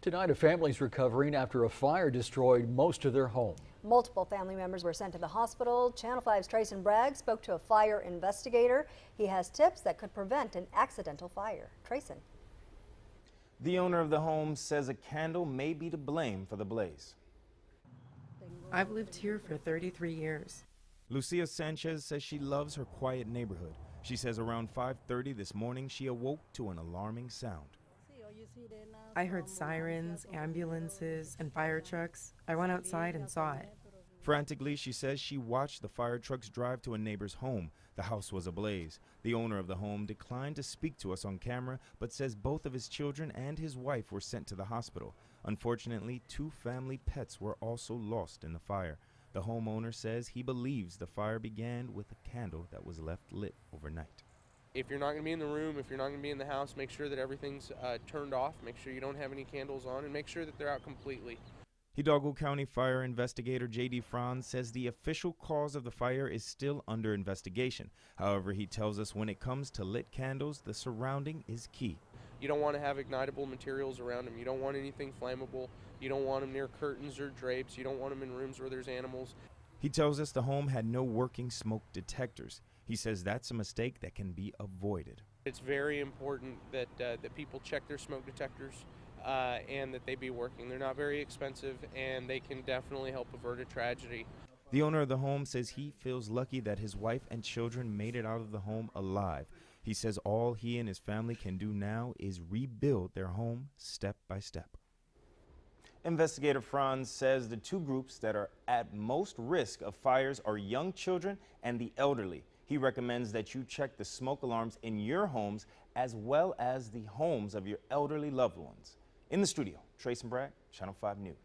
Tonight, a family's recovering after a fire destroyed most of their home. Multiple family members were sent to the hospital. Channel 5's Trayson Bragg spoke to a fire investigator. He has tips that could prevent an accidental fire. Trayson. The owner of the home says a candle may be to blame for the blaze. I've lived here for 33 years. Lucia Sanchez says she loves her quiet neighborhood. She says around 5:30 this morning she awoke to an alarming sound. I heard sirens, ambulances, and fire trucks. I went outside and saw it. Frantically, she says she watched the fire trucks drive to a neighbor's home. The house was ablaze. The owner of the home declined to speak to us on camera, but says both of his children and his wife were sent to the hospital. Unfortunately, 2 family pets were also lost in the fire. The homeowner says he believes the fire began with a candle that was left lit overnight. If you're not going to be in the room, if you're not going to be in the house, make sure that everything's turned off, make sure you don't have any candles on, and make sure that they're out completely. Hidalgo County Fire Investigator J.D. Franz says the official cause of the fire is still under investigation. However, he tells us when it comes to lit candles, the surrounding is key. You don't want to have ignitable materials around them. You don't want anything flammable. You don't want them near curtains or drapes. You don't want them in rooms where there's animals. He tells us the home had no working smoke detectors. He says that's a mistake that can be avoided. It's very important that people check their smoke detectors and that they be working. They're not very expensive and they can definitely help avert a tragedy. The owner of the home says he feels lucky that his wife and children made it out of the home alive. He says all he and his family can do now is rebuild their home step by step. Investigator Franz says the 2 groups that are at most risk of fires are young children and the elderly. He recommends that you check the smoke alarms in your homes as well as the homes of your elderly loved ones. In the studio, Trayson Bragg, Channel 5 News.